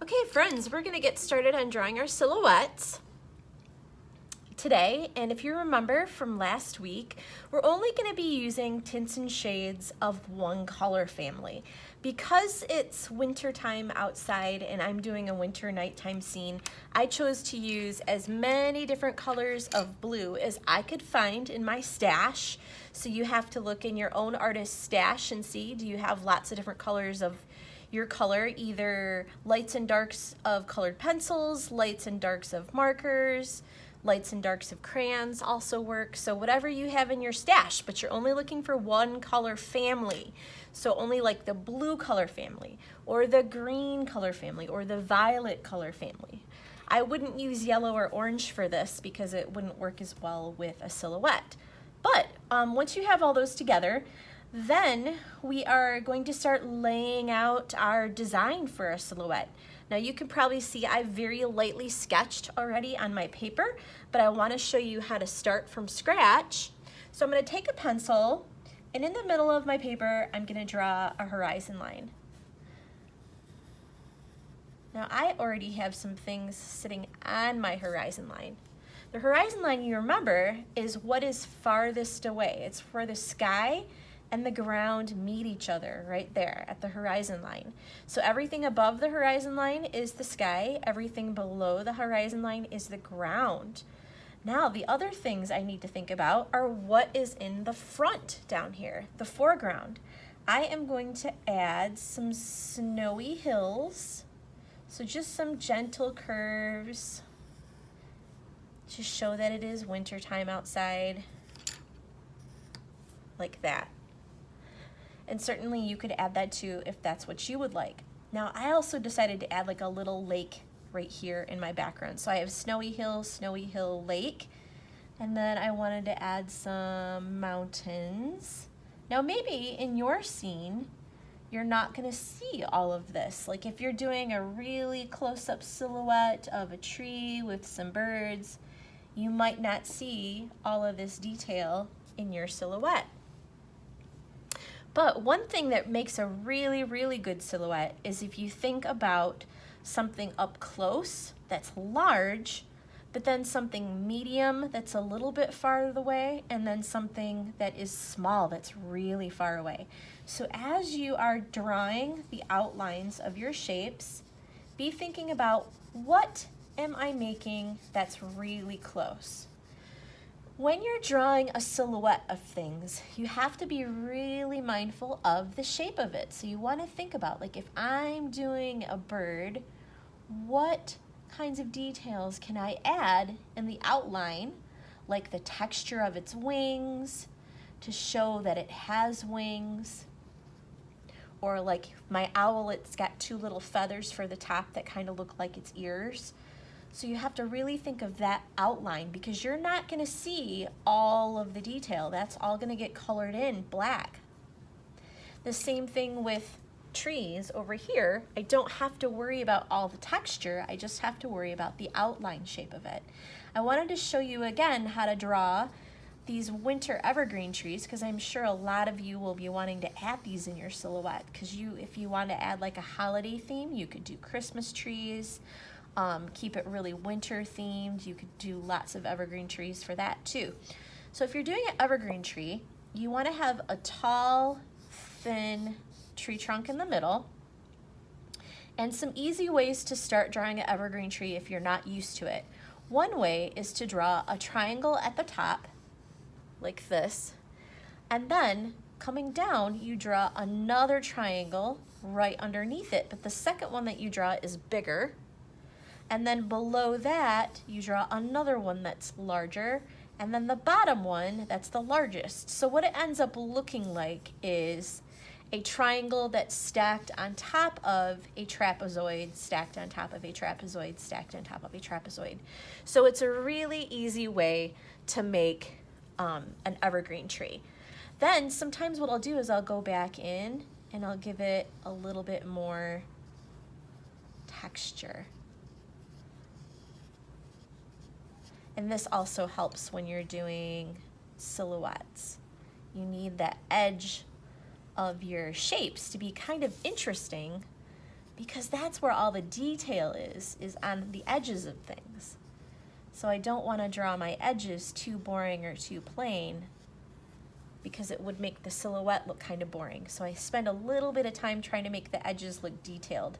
Okay, friends, we're gonna get started on drawing our silhouettes today. And if you remember from last week, we're only gonna be using tints and shades of one color family. Because it's winter time outside and I'm doing a winter nighttime scene, I chose to use as many different colors of blue as I could find in my stash. So you have to look in your own artist's stash and see, do you have lots of different colors of your color, either lights and darks of colored pencils, lights and darks of markers, lights and darks of crayons also work. So whatever you have in your stash, but you're only looking for one color family. So only like the blue color family, or the green color family, or the violet color family. I wouldn't use yellow or orange for this because it wouldn't work as well with a silhouette. But once you have all those together, then we are going to start laying out our design for a silhouette. Now you can probably see I very lightly sketched already on my paper, but I want to show you how to start from scratch. So I'm going to take a pencil, and in the middle of my paper I'm going to draw a horizon line. Now I already have some things sitting on my horizon line. The horizon line, you remember, is what is farthest away. It's where the sky and the ground meet each other right there at the horizon line. So everything above the horizon line is the sky, everything below the horizon line is the ground. Now the other things I need to think about are what is in the front down here, the foreground. I am going to add some snowy hills, so just some gentle curves to show that it is wintertime outside, like that. And certainly you could add that too if that's what you would like. Now I also decided to add like a little lake right here in my background. So I have Snowy Hill Lake, and then I wanted to add some mountains. Now maybe in your scene, you're not gonna see all of this. Like if you're doing a really close-up silhouette of a tree with some birds, you might not see all of this detail in your silhouette. But one thing that makes a really, really good silhouette is if you think about something up close that's large, but then something medium that's a little bit farther away, and then something that is small that's really far away. So as you are drawing the outlines of your shapes, be thinking about, what am I making that's really close? When you're drawing a silhouette of things, you have to be really mindful of the shape of it. So you want to think about, like, if I'm doing a bird, what kinds of details can I add in the outline, like the texture of its wings to show that it has wings, or like my owl, it's got two little feathers for the top that kind of look like its ears. So you have to really think of that outline because you're not going to see all of the detail. That's all going to get colored in black. The same thing with trees over here. I don't have to worry about all the texture. I just have to worry about the outline shape of it. I wanted to show you again how to draw these winter evergreen trees because I'm sure a lot of you will be wanting to add these in your silhouette, because if you want to add like a holiday theme, you could do Christmas trees. Keep it really winter themed. You could do lots of evergreen trees for that too. So if you're doing an evergreen tree, you want to have a tall, thin tree trunk in the middle, and some easy ways to start drawing an evergreen tree if you're not used to it. One way is to draw a triangle at the top, like this, and then coming down, you draw another triangle right underneath it, but the second one that you draw is bigger. And then below that, you draw another one that's larger, and then the bottom one, that's the largest. So what it ends up looking like is a triangle that's stacked on top of a trapezoid, stacked on top of a trapezoid, stacked on top of a trapezoid. So it's a really easy way to make an evergreen tree. Then sometimes what I'll do is I'll go back in and I'll give it a little bit more texture. And this also helps when you're doing silhouettes. You need that edge of your shapes to be kind of interesting because that's where all the detail is on the edges of things. So I don't want to draw my edges too boring or too plain, because it would make the silhouette look kind of boring. So I spend a little bit of time trying to make the edges look detailed.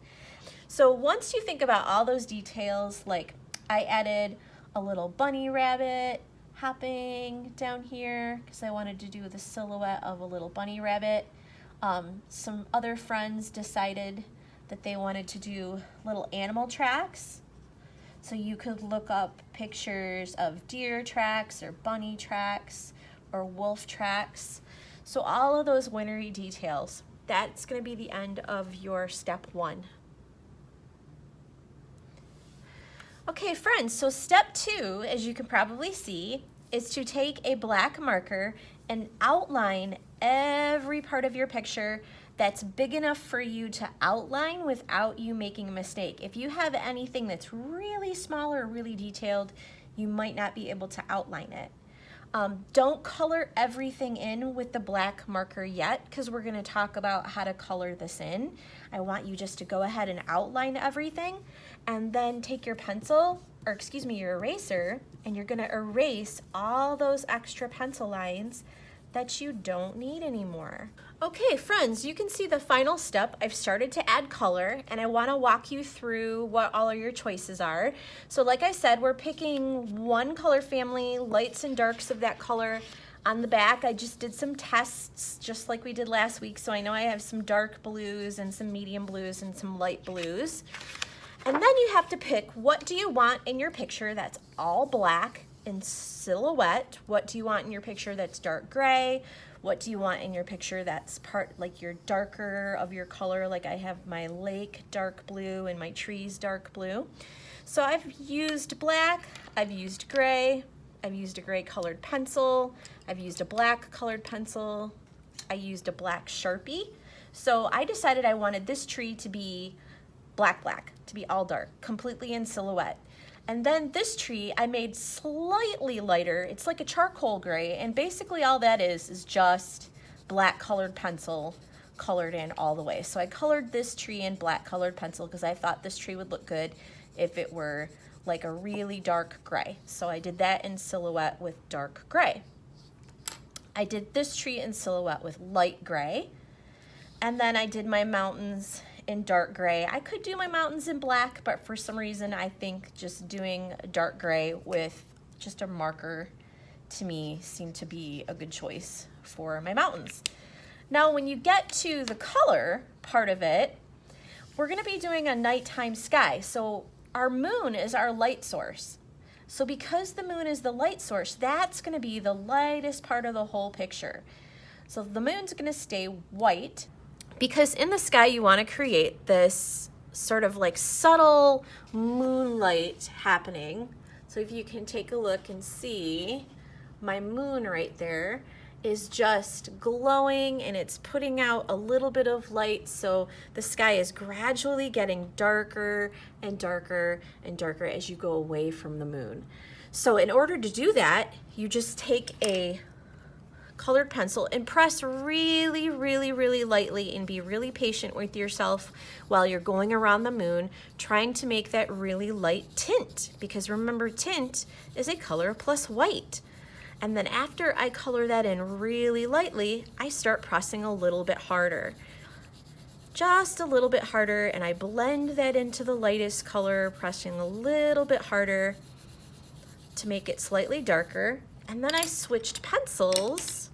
So once you think about all those details, like I added a little bunny rabbit hopping down here because I wanted to do the silhouette of a little bunny rabbit. Some other friends decided that they wanted to do little animal tracks. So you could look up pictures of deer tracks or bunny tracks or wolf tracks. So all of those wintry details, that's going to be the end of your step 1. Okay, friends, so step 2, as you can probably see, is to take a black marker and outline every part of your picture that's big enough for you to outline without you making a mistake. If you have anything that's really small or really detailed, you might not be able to outline it. Don't color everything in with the black marker yet, because we're going to talk about how to color this in. I want you just to go ahead and outline everything, and then take your pencil, or excuse me, your eraser, and you're going to erase all those extra pencil lines that you don't need anymore. Okay, friends, you can see the final step. I've started to add color, and I want to walk you through what all of your choices are. So like I said, we're picking one color family, lights and darks of that color. On the back, I just did some tests, just like we did last week, so I know I have some dark blues and some medium blues and some light blues. And then you have to pick, what do you want in your picture that's all black in silhouette? What do you want in your picture that's dark gray? What do you want in your picture that's part, like your darker of your color, like I have my lake dark blue and my trees dark blue. So I've used black, I've used gray, I've used a gray colored pencil, I've used a black colored pencil, I used a black Sharpie. So I decided I wanted this tree to be black, to be all dark, completely in silhouette. And then this tree I made slightly lighter. It's like a charcoal gray, and basically all that is just black colored pencil colored in all the way. So I colored this tree in black colored pencil because I thought this tree would look good if it were like a really dark gray. So I did that in silhouette with dark gray. I did this tree in silhouette with light gray, and then I did my mountains in dark gray. I could do my mountains in black, but for some reason I think just doing dark gray with just a marker to me seemed to be a good choice for my mountains. Now when you get to the color part of it, we're going to be doing a nighttime sky. So our moon is our light source. So because the moon is the light source, that's going to be the lightest part of the whole picture. So the moon's going to stay white, because in the sky you want to create this sort of like subtle moonlight happening. So if you can take a look and see, my moon right there is just glowing, and it's putting out a little bit of light, so the sky is gradually getting darker and darker and darker as you go away from the moon. So in order to do that, you just take a colored pencil and press really, really, really lightly, and be really patient with yourself while you're going around the moon, trying to make that really light tint, because remember, tint is a color plus white. And then after I color that in really lightly, I start pressing a little bit harder, just a little bit harder, and I blend that into the lightest color, pressing a little bit harder to make it slightly darker. And then I switched pencils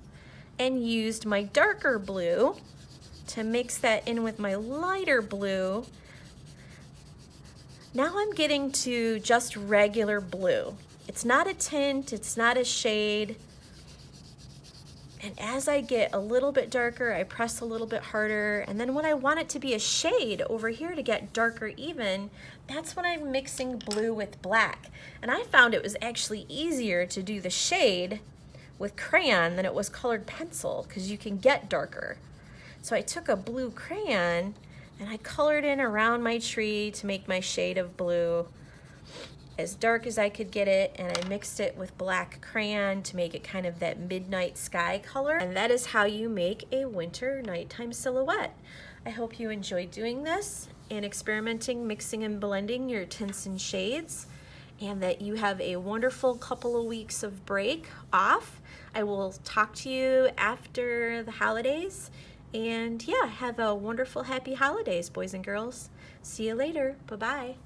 and used my darker blue to mix that in with my lighter blue. Now I'm getting to just regular blue. It's not a tint, it's not a shade. And as I get a little bit darker, I press a little bit harder. And then when I want it to be a shade over here to get darker even, that's when I'm mixing blue with black. And I found it was actually easier to do the shade with crayon than it was colored pencil, because you can get darker. So I took a blue crayon and I colored in around my tree to make my shade of blue. as dark as I could get it, and I mixed it with black crayon to make it kind of that midnight sky color. And that is how you make a winter nighttime silhouette. I hope you enjoyed doing this and experimenting, mixing and blending your tints and shades, and that you have a wonderful couple of weeks of break off. I will talk to you after the holidays, and yeah, have a wonderful happy holidays, boys and girls. See you later. Bye-bye.